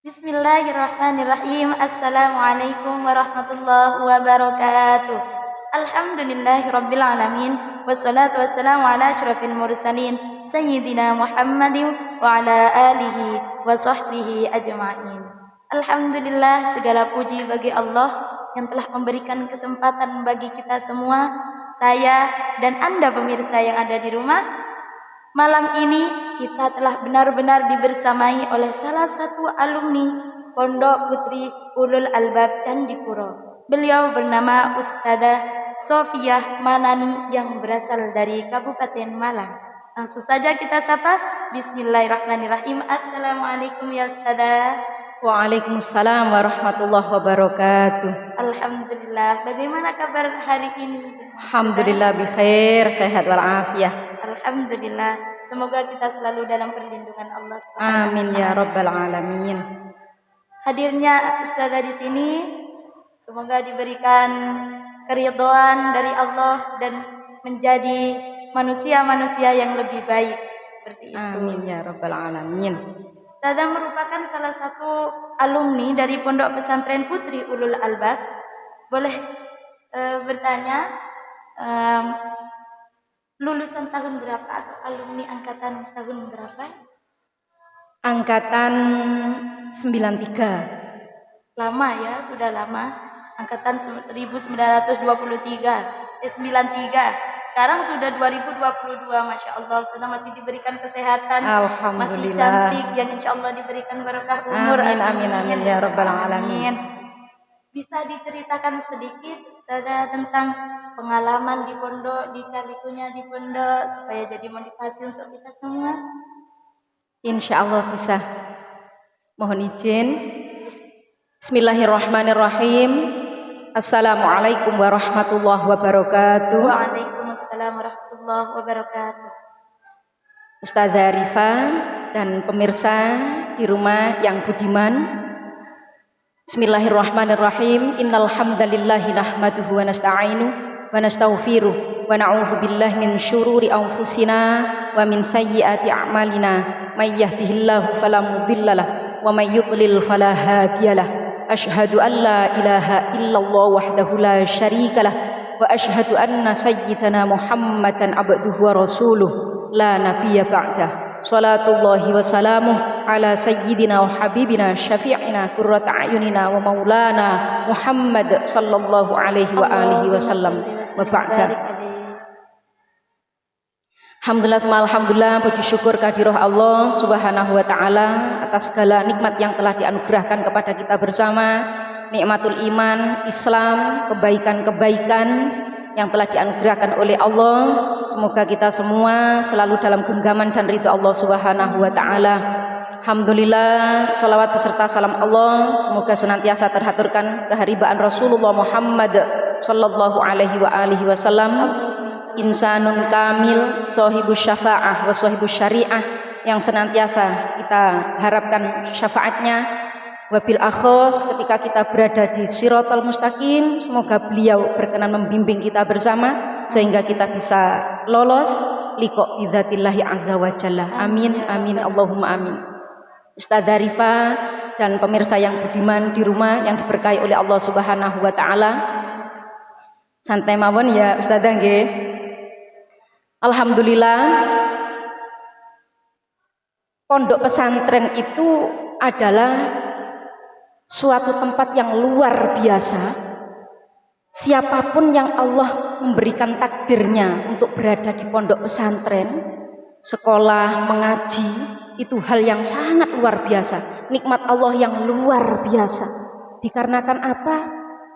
Bismillahirrahmanirrahim. Assalamualaikum warahmatullahi wabarakatuh. Alhamdulillahirabbil alamin. Wassalatu wassalamu ala asyrafil mursalin sayyidina Muhammadin wa ala alihi wa sahbihi ajma'in. Alhamdulillah, segala puji bagi Allah yang telah memberikan kesempatan bagi kita semua, saya dan Anda pemirsa yang ada di rumah. Malam ini kita telah benar-benar dibersamai oleh salah satu alumni Pondok Putri Ulul Albab Candipuro. Beliau bernama Ustadzah Sofiah Manani yang berasal dari Kabupaten Malang. Langsung saja kita sapa. Bismillahirrahmanirrahim. Assalamualaikum ya Ustadzah. Waalaikumsalam warahmatullahi wabarakatuh. Alhamdulillah. Bagaimana kabar hari ini? Alhamdulillah bikhair, sehat walafiat. Alhamdulillah. Semoga kita selalu dalam perlindungan Allah SWT. Amin ya rabbal alamin. Hadirnya Ustadzah di sini semoga diberikan keridhaan dari Allah dan menjadi manusia-manusia yang lebih baik seperti itu. Amin ya rabbal alamin. Ustadzah merupakan salah satu alumni dari Pondok Pesantren Putri Ulul Albab. Boleh bertanya lulusan tahun berapa atau alumni angkatan tahun berapa? Angkatan 93. Lama ya, sudah lama. Angkatan 1993, 93. Sekarang sudah 2022, Masya Allah. Sudah masih diberikan kesehatan, masih cantik, yang insya Allah diberikan berkah umur. Amin, amin, amin ya rabbal alamin. Bisa diceritakan sedikit tentang pengalaman di pondok, lika-likunya di pondok, supaya jadi motivasi untuk kita semua? Insya Allah bisa. Mohon izin. Bismillahirrahmanirrahim. Assalamualaikum warahmatullahi wabarakatuh. Waalaikumsalam warahmatullahi wabarakatuh. Ustadzah Rifa dan pemirsa di rumah yang budiman. Bismillahirrahmanirrahim. Innal hamdalillahi nahmaduhu wa nasta'inu wa nastaghfiruh wa na'udzu billahi min syururi anfusina wa min sayyiati a'malina. May yahdihillahu fala mudhillalah wa may yudlil fala hadiyalah. Asyhadu an la ilaha illallah wahdahu la syarikalah wa asyhadu anna sayyidana Muhammadan abduhu wa rasuluh la nabiyya ba'dah. Salatullahi wa salamuh ala sayyidina wa habibina syafi'ina qurrata a'yunina wa maulana Muhammad sallallahu alaihi wa alihi wasallam wa ba'da. Alhamdulillah, puji syukur kehadirat Allah subhanahu wa ta'ala atas segala nikmat yang telah dianugerahkan kepada kita bersama. Nikmatul iman, Islam, kebaikan-kebaikan yang telah dianugerahkan oleh Allah. Semoga kita semua selalu dalam genggaman dan ridha Allah subhanahu wa ta'ala. Alhamdulillah, salawat beserta salam Allah semoga senantiasa terhaturkan keharibaan Rasulullah Muhammad sallallahu alaihi wa alihi wasallam. Insanun kamil, sahibus syafa'ah wa sahibus syariah, yang senantiasa kita harapkan syafaatnya. Wabil akhos ketika kita berada di Siratal Mustaqim, semoga beliau berkenan membimbing kita bersama sehingga kita bisa lolos liqa bidzatillahi azza wa jalla. Amin amin Allahumma amin. Ustadzah Rifa dan pemirsa yang budiman di rumah yang diberkahi oleh Allah Subhanahu wa taala. Santai mawon ya Ustadzah nggih. Alhamdulillah, pondok pesantren itu adalah suatu tempat yang luar biasa. Siapapun yang Allah memberikan takdirnya untuk berada di pondok pesantren, sekolah, mengaji, itu hal yang sangat luar biasa. Nikmat Allah yang luar biasa. Dikarenakan apa?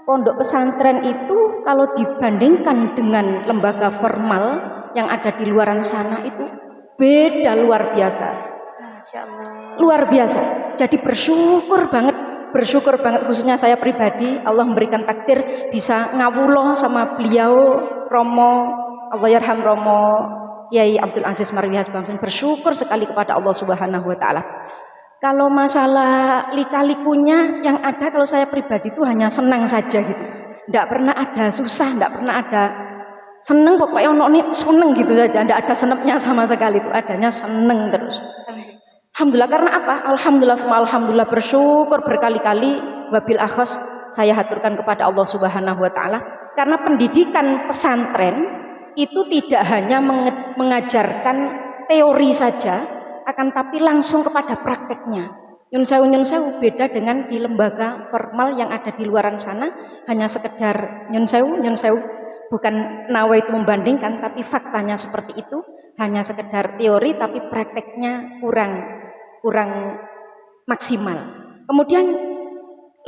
Pondok pesantren itu kalau dibandingkan dengan lembaga formal yang ada di luaran sana itu beda luar biasa. Masya Allah. Luar biasa. Jadi bersyukur banget khususnya saya pribadi, Allah memberikan takdir bisa ngawulo sama beliau Romo Allahyarham Romo Kiai Abdul Aziz Marwiyah Bamsun. Bersyukur sekali kepada Allah Subhanahu wa taala. Kalau masalah lika-likunya yang ada, kalau saya pribadi itu hanya senang saja gitu. Enggak pernah ada susah, enggak pernah ada seneng, pokoknya ono nih seneng gitu saja. Enggak ada senepnya sama sekali, itu adanya seneng terus. Alhamdulillah, karena apa? Alhamdulillah, alhamdulillah, bersyukur berkali-kali, wabil akhos saya haturkan kepada Allah Subhanahu wa taala, karena pendidikan pesantren itu tidak hanya mengajarkan teori saja, akan tapi langsung kepada prakteknya. Nyun sewu beda dengan di lembaga formal yang ada di luaran sana, hanya sekedar nyun sewu, bukan nawa itu membandingkan, tapi faktanya seperti itu, hanya sekedar teori tapi prakteknya kurang maksimal. Kemudian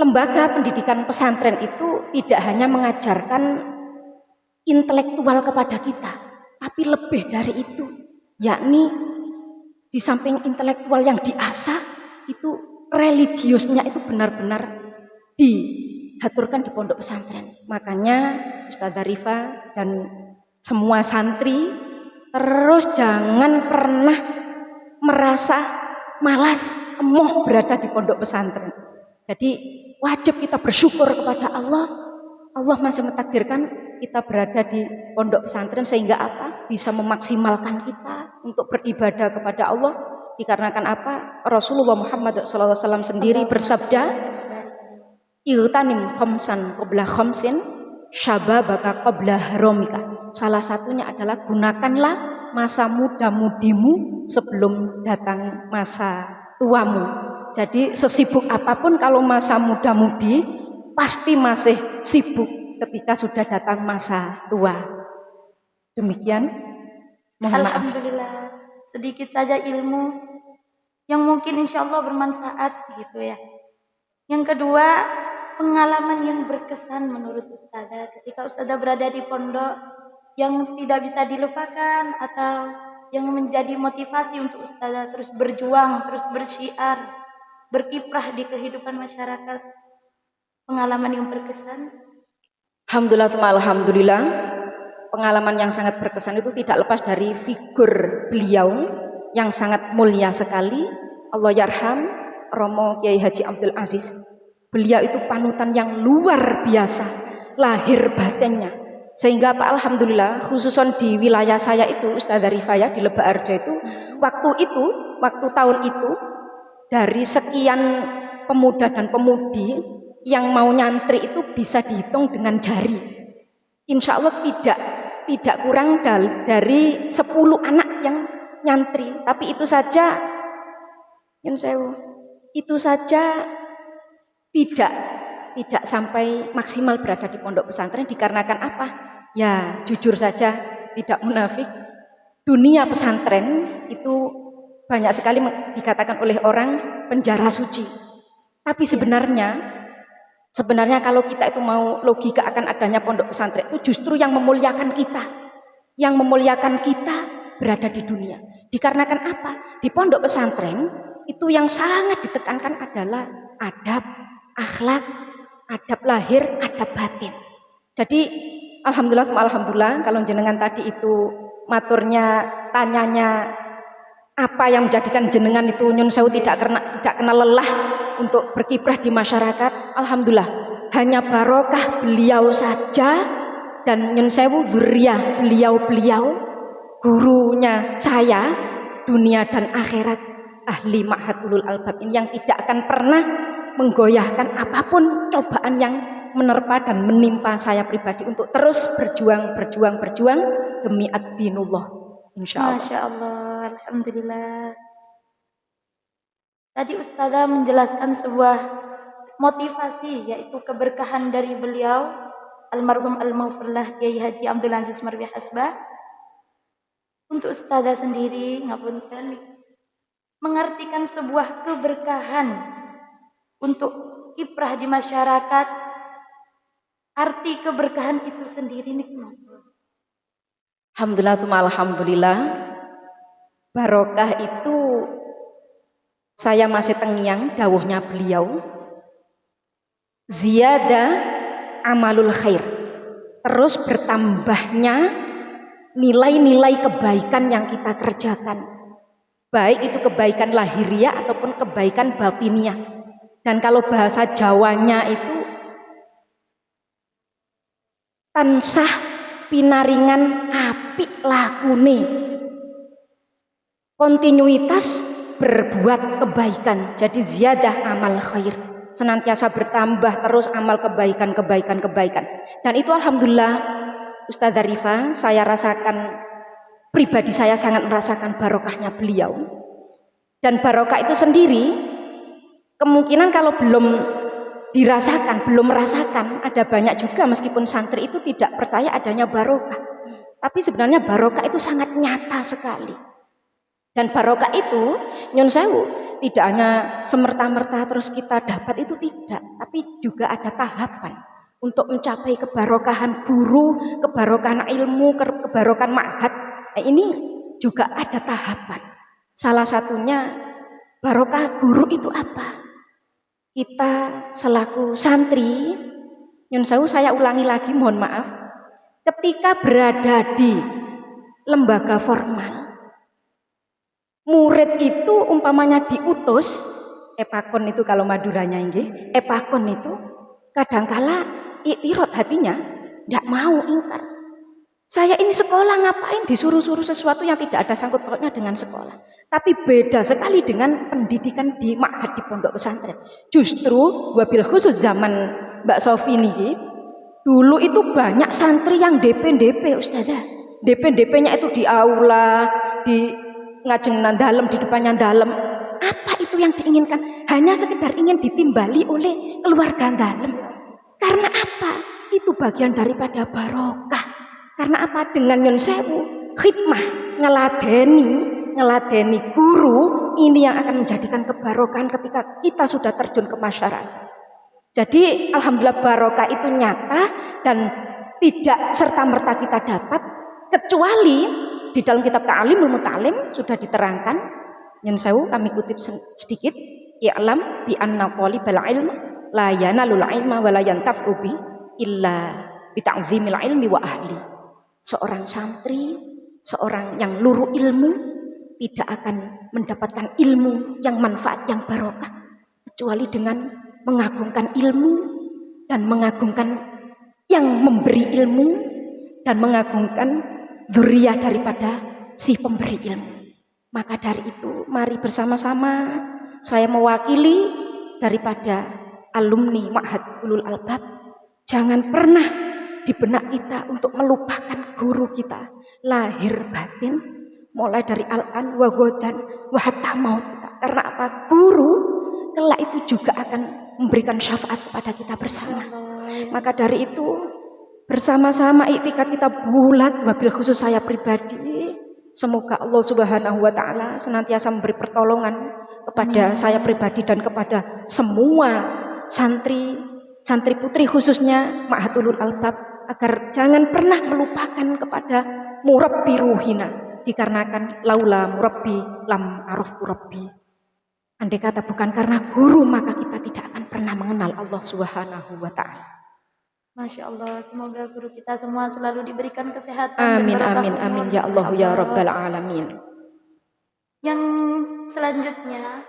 lembaga pendidikan pesantren itu tidak hanya mengajarkan intelektual kepada kita, tapi lebih dari itu, yakni di samping intelektual yang diasah, itu religiusnya itu benar-benar dihaturkan di pondok pesantren. Makanya Ustazah Rifa dan semua santri terus jangan pernah merasa malas, emoh berada di pondok pesantren. Jadi wajib kita bersyukur kepada Allah. Allah masih mentakdirkan kita berada di pondok pesantren sehingga apa? Bisa memaksimalkan kita untuk beribadah kepada Allah. Dikarenakan apa? Rasulullah Muhammad SAW sendiri bersabda, "Iltanim khamsan qabla khamsin, syababaka qabla haramika." Salah satunya adalah gunakanlah masa muda-mudimu sebelum datang masa tuamu. Jadi sesibuk apapun kalau masa muda-mudi, pasti masih sibuk ketika sudah datang masa tua. Demikian. Mohon maaf. Alhamdulillah, sedikit saja ilmu yang mungkin insya Allah bermanfaat gitu ya. Yang kedua, pengalaman yang berkesan menurut Ustazah ketika Ustazah berada di pondok yang tidak bisa dilupakan atau yang menjadi motivasi untuk Ustazah terus berjuang, terus bersyiar, berkiprah di kehidupan masyarakat. Pengalaman yang berkesan. Alhamdulillah, pengalaman yang sangat berkesan itu tidak lepas dari figur beliau yang sangat mulia sekali, Allah yarham Romo Kiai Haji Abdul Aziz. Beliau itu panutan yang luar biasa, lahir batinnya. Sehingga Pak Alhamdulillah, khususon di wilayah saya itu, Ustazah Rifaya di Lebak Harjo itu, waktu tahun itu, dari sekian pemuda dan pemudi yang mau nyantri itu bisa dihitung dengan jari. Insya Allah tidak kurang dari 10 anak yang nyantri. Tapi itu saja, itu saja tidak sampai maksimal berada di pondok pesantren. Dikarenakan apa? Ya jujur saja, tidak munafik, dunia pesantren itu banyak sekali dikatakan oleh orang penjara suci. Tapi sebenarnya kalau kita itu mau logika akan adanya pondok pesantren itu justru yang memuliakan kita. Yang memuliakan kita berada di dunia. Dikarenakan apa? Di pondok pesantren itu yang sangat ditekankan adalah adab, akhlak, adab lahir, adab batin. Jadi alhamdulillah kalau jenengan tadi itu maturnya, tanyanya apa yang menjadikan jenengan itu nyun sewu tidak kena lelah untuk berkiprah di masyarakat. Alhamdulillah, hanya barokah beliau saja dan nyun sewu dzurriyyah beliau gurunya saya dunia dan akhirat, ahli Ma'had Ulul Albab ini yang tidak akan pernah menggoyahkan apapun cobaan yang menerpa dan menimpa saya pribadi untuk terus berjuang demi ad-dinullah, insyaallah. Masya Allah, alhamdulillah. Tadi Ustazah menjelaskan sebuah motivasi, yaitu keberkahan dari beliau almarhum al-maghfurlah Kiai Haji Abdul Aziz Marwi Hasbah. Untuk Ustazah sendiri ngapunten mengartikan sebuah keberkahan untuk kiprah di masyarakat. Arti keberkahan itu sendiri nih. Alhamdulillah, barokah itu saya masih terngiang dawuhnya beliau, ziyada amalul khair, terus bertambahnya nilai-nilai kebaikan yang kita kerjakan, baik itu kebaikan lahiriah ataupun kebaikan batiniah. Dan kalau bahasa Jawanya itu tansah pinaringan apik lakune, kontinuitas berbuat kebaikan. Jadi ziyadah amal khair, senantiasa bertambah terus amal kebaikan. Dan itu alhamdulillah Ustazah Rifa, saya rasakan, pribadi saya sangat merasakan barokahnya beliau. Dan barokah itu sendiri kemungkinan kalau belum merasakan, ada banyak juga meskipun santri itu tidak percaya adanya barokah. Tapi sebenarnya barokah itu sangat nyata sekali. Dan barokah itu nyun sewu tidak hanya semerta-merta terus kita dapat, itu tidak, tapi juga ada tahapan untuk mencapai kebarokahan guru, kebarokahan ilmu, kebarokahan ma'had. Ini juga ada tahapan. Salah satunya barokah guru itu apa? Kita selaku santri, nyun sewu saya ulangi lagi, mohon maaf, ketika berada di lembaga formal, murid itu umpamanya diutus, epakon itu kalau Maduranya nggih, epakon itu kadangkala iktirot hatinya, tidak mau, ingkar. Saya ini sekolah ngapain disuruh-suruh sesuatu yang tidak ada sangkut pautnya dengan sekolah. Tapi beda sekali dengan pendidikan di ma'had, di pondok pesantren. Justru wabil khusus zaman Mbak Sofi niki, dulu itu banyak santri yang DP Ustazah. DP-nya itu di aula, di ngajeng dalam, di depannya dalam. Apa itu yang diinginkan? Hanya sekedar ingin ditimbali oleh keluarga dalam. Karena apa? Itu bagian daripada barokah. Karena apa? Dengan nyun sewu khidmah, ngeladeni guru, ini yang akan menjadikan kebarokahan ketika kita sudah terjun ke masyarakat. Jadi alhamdulillah barokah itu nyata dan tidak serta-merta kita dapat, kecuali di dalam kitab Ta'limul Muta'allim sudah diterangkan, nyun sewu kami kutip sedikit, i'lam bi anna talibal ilm la yanalul ilma wa la yantaf'u bi illa bi ta'zimil ilmi wa ahli. Seorang santri, seorang yang luruh ilmu tidak akan mendapatkan ilmu yang manfaat, yang barokah, kecuali dengan mengagungkan ilmu dan mengagungkan yang memberi ilmu dan mengagungkan dzurriyyah daripada si pemberi ilmu. Maka dari itu mari bersama-sama saya mewakili daripada alumni Ma'had Ulul Albab, jangan pernah di benak kita untuk melupakan guru kita lahir batin, mulai dari al-an wa godan wa hatta maut kita. Karena apa? Guru kelak itu juga akan memberikan syafaat kepada kita bersama. Maka dari itu bersama-sama iktikad kita bulat, wabil khusus saya pribadi, semoga Allah Subhanahu wa taala senantiasa memberi pertolongan kepada saya pribadi dan kepada semua santri putri khususnya Ma'hadul Albab, agar jangan pernah melupakan kepada murabbi ruhina, dikarenakan laula murabbi lam araftu rabbi. Andai kata bukan karena guru, maka kita tidak akan pernah mengenal Allah Subhanahu wa taala. Masya Allah, semoga guru kita semua selalu diberikan kesehatan. Amin, amin, amin ya Allah ya Rabbal alamin. Yang selanjutnya,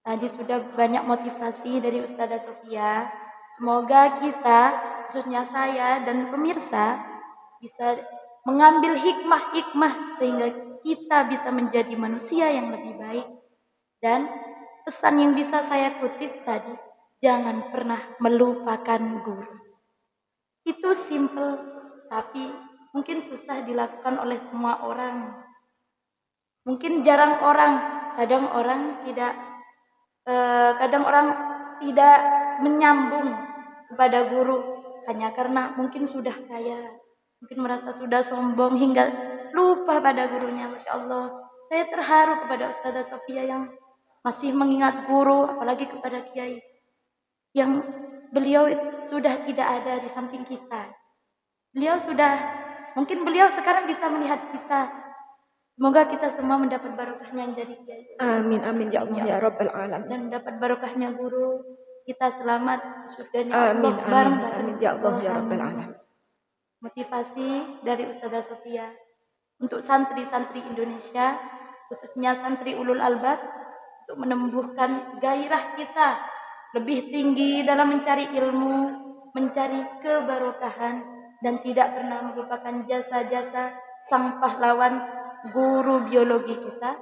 tadi sudah banyak motivasi dari Ustazah Sofia. Semoga kita, khususnya saya dan pemirsa, bisa mengambil hikmah-hikmah sehingga kita bisa menjadi manusia yang lebih baik. Dan pesan yang bisa saya kutip tadi, jangan pernah melupakan guru. Itu simple, tapi mungkin susah dilakukan oleh semua orang. Mungkin kadang orang tidak menyambung kepada guru hanya karena mungkin sudah kaya, mungkin merasa sudah sombong hingga lupa pada gurunya. Masya Allah, saya terharu kepada Ustazah Sofia yang masih mengingat guru, apalagi kepada kiai yang beliau sudah tidak ada di samping kita. Mungkin beliau sekarang bisa melihat kita. Semoga kita semua mendapat barokahnya dari kiai. Amin, amin ya Allah ya Rabbal alamin. Dan mendapat barokahnya guru, kita selamat surganya Allah. Amin, amin ya Allah ya Rabbal alamin. Motivasi dari Ustazah Sofia untuk santri-santri Indonesia, khususnya santri Ulul Albab, untuk menumbuhkan gairah kita lebih tinggi dalam mencari ilmu, mencari kebarokahan, dan tidak pernah melupakan jasa-jasa sang pahlawan guru biologi kita,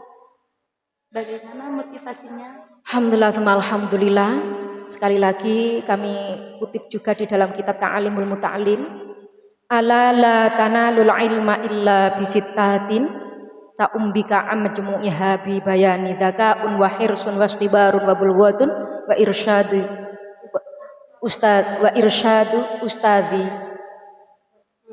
Bagaimana motivasinya? Alhamdulillah. Sekali lagi kami kutip juga di dalam kitab Ta'alimul Muta'alim. Ala la tanalul ilma illa bisittatin sa'umbika amjmu'iha bi bayani dzaka'un wa hirsun wastibarun wa bulwatun wa irsyadu ustadzi.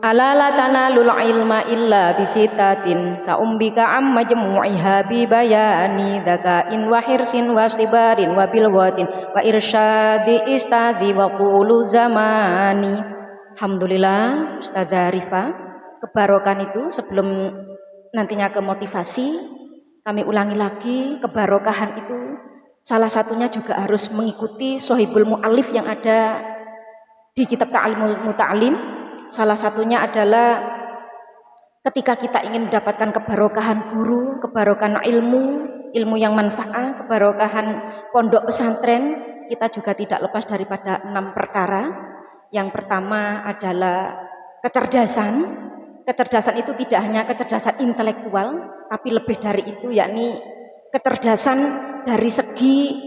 Ala la tanalul ilma illa bisitatin sa'umbika amma majmu'iha bi bayani dzaka'in wa hirsin wa istibarin wa bilwatin wa irsyadi istadzi wa qulu zamani. Alhamdulillah Ustazah Rifa, kebarokan itu sebelum nantinya ke motivasi, kami ulangi lagi, kebarokahan itu salah satunya juga harus mengikuti Sohibul Mu'alif yang ada di kitab Ta'alimul Muta'alim. Salah satunya adalah ketika kita ingin mendapatkan kebarokahan guru, kebarokahan ilmu yang manfaat, kebarokahan pondok pesantren, kita juga tidak lepas daripada 6 perkara. Yang pertama adalah kecerdasan. Kecerdasan itu tidak hanya kecerdasan intelektual, tapi lebih dari itu, yakni kecerdasan dari segi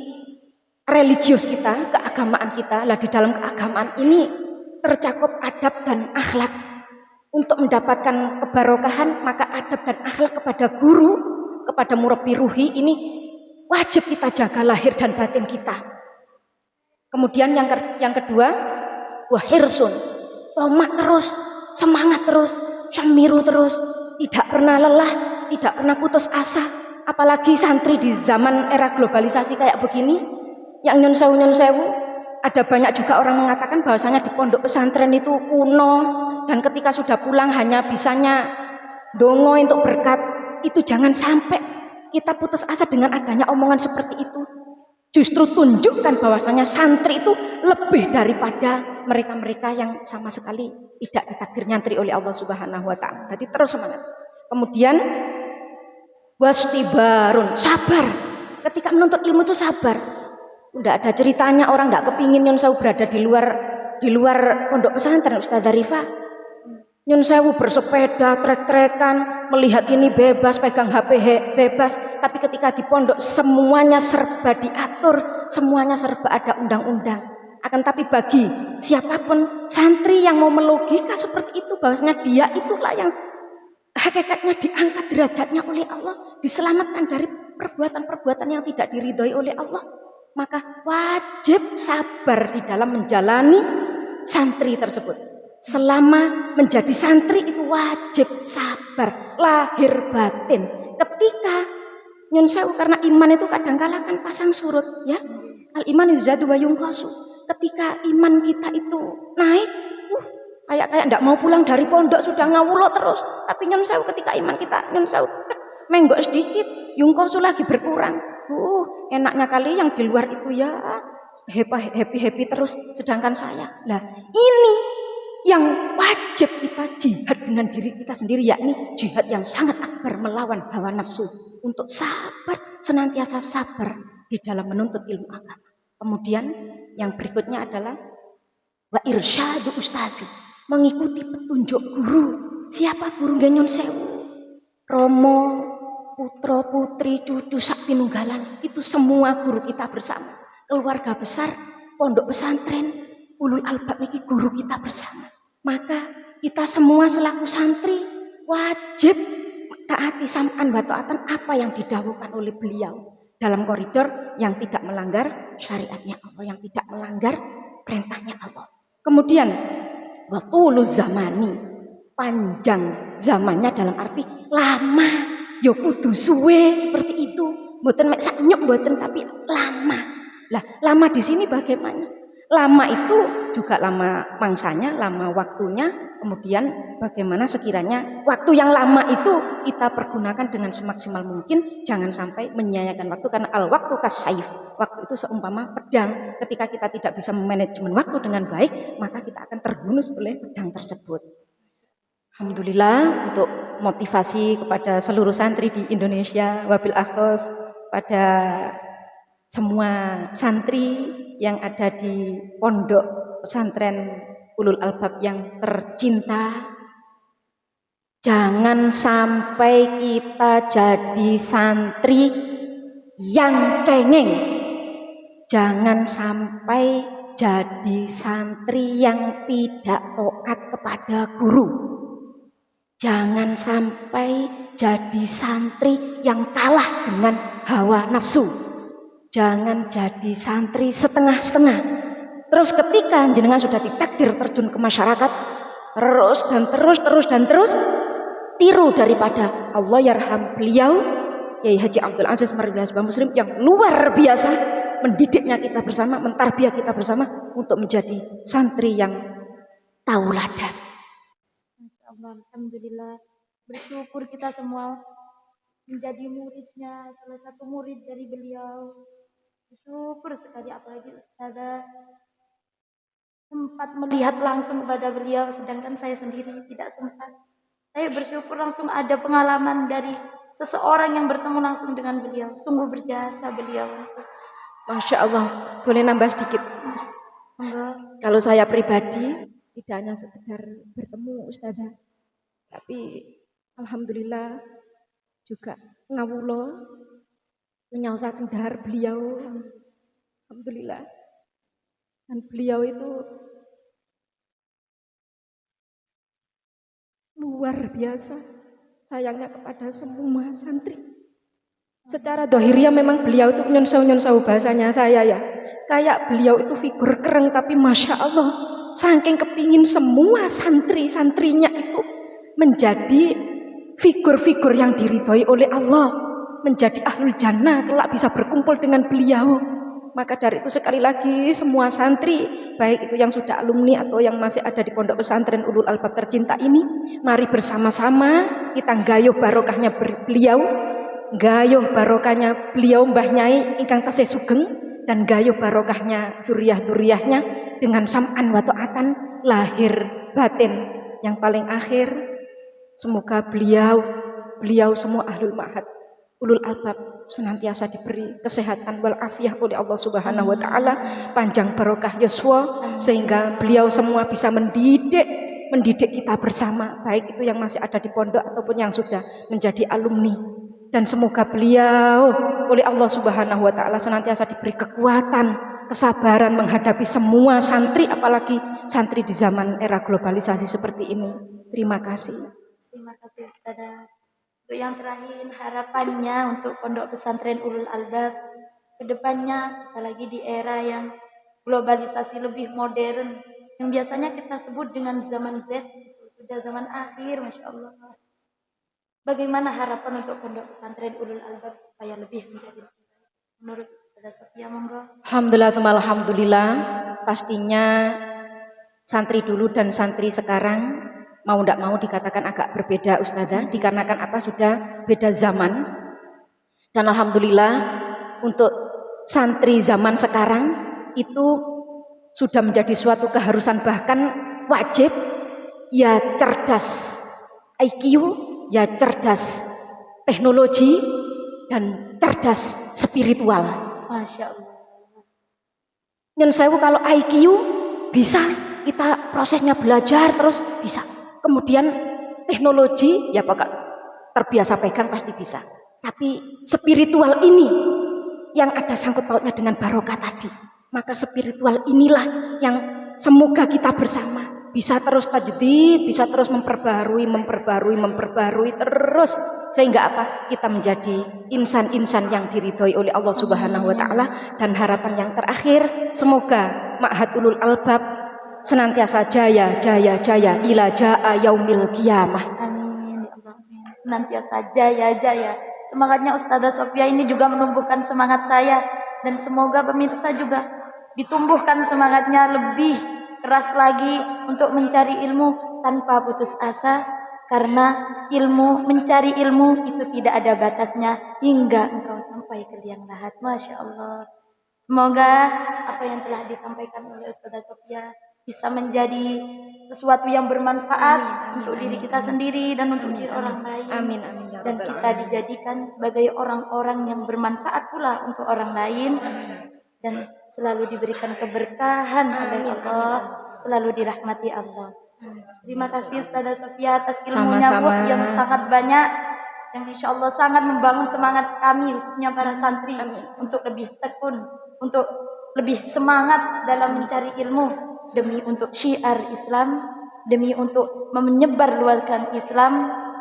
religius kita, keagamaan kita. Lah di dalam keagamaan ini tercakup adab dan akhlak. Untuk mendapatkan kebarokahan, maka adab dan akhlak kepada guru, kepada murabbi ruhi ini wajib kita jaga lahir dan batin kita. Kemudian yang kedua, wahirsun, tomak terus, semangat terus, syamiru terus, tidak pernah lelah, tidak pernah putus asa. Apalagi santri di zaman era globalisasi kayak begini, yang nyun sewu, ada banyak juga orang mengatakan bahwasanya di pondok pesantren itu kuno, dan ketika sudah pulang hanya bisanya dongo untuk berkat. Itu jangan sampai kita putus asa dengan adanya omongan seperti itu. Justru tunjukkan bahwasanya santri itu lebih daripada mereka-mereka yang sama sekali tidak ditakdir nyantri oleh Allah Subhanahu wa taala. Jadi terus semangat. Kemudian wastibarun, sabar. Ketika menuntut ilmu itu sabar. Tidak ada ceritanya orang tidak kepingin Nyun Sewu berada di luar pondok pesantren. Ustazah Rifa, Nyun Sewu bersepeda, trek-trekan, melihat ini bebas, pegang HP bebas. Tapi ketika di pondok semuanya serba diatur, semuanya serba ada undang-undang. Akan tapi bagi siapapun santri yang mau melogika seperti itu, bahwasanya dia itulah yang hakikatnya diangkat derajatnya oleh Allah, diselamatkan dari perbuatan-perbuatan yang tidak diridhoi oleh Allah, maka wajib sabar di dalam menjalani santri tersebut. Selama menjadi santri itu wajib sabar, lahir batin. Ketika Nyun Sewu, karena iman itu kadang-kala kan pasang surut, ya. Al iman yuzadu wa yungqasu. Ketika iman kita itu naik, kayak enggak mau pulang dari pondok, sudah ngawulo terus. Tapi Nyun Sewu ketika iman kita Nyun Sewu menggok sedikit, yungqasu lagi berkurang. Enaknya kali yang di luar itu ya happy terus, sedangkan saya. Lah, ini yang wajib kita jihad dengan diri kita sendiri, yakni jihad yang sangat akbar melawan hawa nafsu, untuk sabar, senantiasa sabar di dalam menuntut ilmu agama. Kemudian yang berikutnya adalah wa irsyadu ustadzi, mengikuti petunjuk guru. Siapa guru Nyun Sewu? Romo, putra, putri, cucu, sak pinunggalan, itu semua guru kita bersama. Keluarga besar, pondok pesantren, ulul albab ini guru kita bersama. Maka kita semua selaku santri wajib taati sam'an wa ta'atan apa yang didhawuhkan oleh beliau dalam koridor yang tidak melanggar syariatnya Allah, yang tidak melanggar perintahnya Allah. Kemudian watulu zamani, panjang zamannya dalam arti lama, ya kudu suwe seperti itu. Mboten mek sak nyuk mboten, tapi lama. Lah, lama di sini bagaimana? Lama itu juga lama mangsanya, lama waktunya, kemudian bagaimana sekiranya waktu yang lama itu kita pergunakan dengan semaksimal mungkin, jangan sampai menyia-nyiakan waktu, karena al-waktu kas-saif, waktu itu seumpama pedang. Ketika kita tidak bisa memanajemen waktu dengan baik, maka kita akan terhunus oleh pedang tersebut. Alhamdulillah, untuk motivasi kepada seluruh santri di Indonesia, wabil akhos pada semua santri yang ada di pondok pesantren ulul albab yang tercinta, jangan sampai kita jadi santri yang cengeng. Jangan sampai jadi santri yang tidak taat kepada guru. Jangan sampai jadi santri yang kalah dengan hawa nafsu. Jangan jadi santri setengah-setengah. Terus ketika jenengan sudah ditakdir terjun ke masyarakat, terus tiru daripada Allah yarham beliau Kiai Haji Abdul Aziz Marwiyah Muslim yang luar biasa mendidiknya kita bersama, mentarbiah kita bersama untuk menjadi santri yang tauladan. Masya Allah, alhamdulillah, bersyukur kita semua menjadi muridnya, salah satu murid dari beliau. Bersyukur sekali, apalagi Ustazah sempat melihat langsung kepada beliau, sedangkan saya sendiri tidak sempat. Saya bersyukur langsung ada pengalaman dari seseorang yang bertemu langsung dengan beliau. Sungguh berjasa beliau. Masya Allah, boleh nambah sedikit? Enggak. Kalau saya pribadi tidak hanya sekedar bertemu Ustazah, tapi alhamdulillah juga ngawulo menyausakan dahar beliau. Alhamdulillah. Dan beliau itu luar biasa sayangnya kepada semua santri. Secara dohirnya memang beliau itu nyonsau bahasanya saya ya. Kayak beliau itu figur kereng, tapi Masya Allah saking kepingin semua santri-santrinya itu menjadi figur-figur yang diridhoi oleh Allah, menjadi ahlul jannah kelak bisa berkumpul dengan beliau. Maka dari itu sekali lagi semua santri, baik itu yang sudah alumni atau yang masih ada di pondok pesantren Ulul Albab tercinta ini, mari bersama-sama kita gayuh barokahnya beliau, gayuh barokahnya beliau Mbah Nyai ingkang tasih sugeng, dan gayuh barokahnya dzurriyyah-dzurriyyahnya dengan sam'an wa ta'atan lahir batin yang paling akhir. Semoga beliau semua ahlul ma'had Ulul Albab senantiasa diberi kesehatan wal afiyah oleh Allah Subhanahu wa taala, panjang barokah yuswa, sehingga beliau semua bisa mendidik kita bersama, baik itu yang masih ada di pondok ataupun yang sudah menjadi alumni. Dan semoga beliau oleh Allah Subhanahu wa taala senantiasa diberi kekuatan, kesabaran menghadapi semua santri, apalagi santri di zaman era globalisasi seperti ini. Terima kasih. Terima kasih Ustazah. Untuk yang terakhir, harapannya untuk pondok pesantren Ulul Albab ke depannya, apalagi di era yang globalisasi lebih modern, yang biasanya kita sebut dengan zaman Z, sudah zaman akhir, Masya Allah. Bagaimana harapan untuk pondok pesantren Ulul Albab supaya lebih menjadi menurut Ustazah Sofia, monggo? Alhamdulillah, pastinya santri dulu dan santri sekarang mau tidak mau dikatakan agak berbeda Ustazah, dikarenakan apa, sudah beda zaman. Dan alhamdulillah untuk santri zaman sekarang itu sudah menjadi suatu keharusan, bahkan wajib, ya cerdas IQ, ya cerdas teknologi, dan cerdas spiritual. Masya Allah. Nyen sewu, kalau IQ bisa kita prosesnya belajar terus bisa. Kemudian teknologi ya pokok terbiasa pegang pasti bisa. Tapi spiritual ini yang ada sangkut pautnya dengan barokah tadi. Maka spiritual inilah yang semoga kita bersama bisa terus tajdid, bisa terus memperbarui terus, sehingga apa? Kita menjadi insan-insan yang diridhoi oleh Allah Subhanahu wa taala. Dan harapan yang terakhir, semoga Ma'had Ulul Albab senantiasa jaya ila jaa yaumil qiyamah. Amin ya Allah. Senantiasa jaya. Semangatnya Ustazah Sofia ini juga menumbuhkan semangat saya, dan semoga pemirsa juga ditumbuhkan semangatnya lebih keras lagi untuk mencari ilmu tanpa putus asa, karena mencari ilmu itu tidak ada batasnya hingga engkau sampai ke liang lahat. Masya Allah. Semoga apa yang telah disampaikan oleh Ustazah Sofia bisa menjadi sesuatu yang bermanfaat untuk diri kita sendiri dan untuk diri orang lain. Amin ya Dan Rabbal kita alamin. dijadikan sebagai orang-orang yang bermanfaat pula untuk orang lain, dan selalu diberikan keberkahan oleh Allah, selalu dirahmati Allah. Terima kasih Ustazah Sofia atas ilmunya Sama-sama. yang sangat banyak, yang insya Allah sangat membangun semangat kami khususnya para santri untuk lebih tekun, untuk lebih semangat dalam mencari ilmu demi untuk syiar Islam, demi untuk menyebarluaskan Islam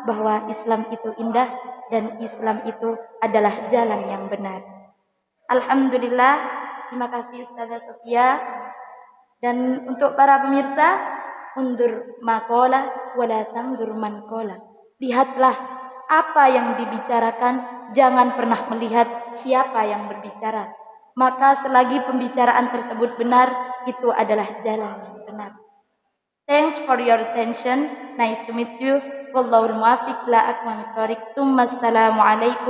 bahwa Islam itu indah dan Islam itu adalah jalan yang benar. Alhamdulillah, terima kasih Ustazah Sofia. Dan untuk para pemirsa, undur makola wala tandur mankola. Lihatlah apa yang dibicarakan, jangan pernah melihat siapa yang berbicara. Maka selagi pembicaraan tersebut benar, itu adalah jalan yang benar. Thanks for your attention. Nice to meet you. Wallahul muwaffiq la aqwamit thoriq. Assalamualaikum.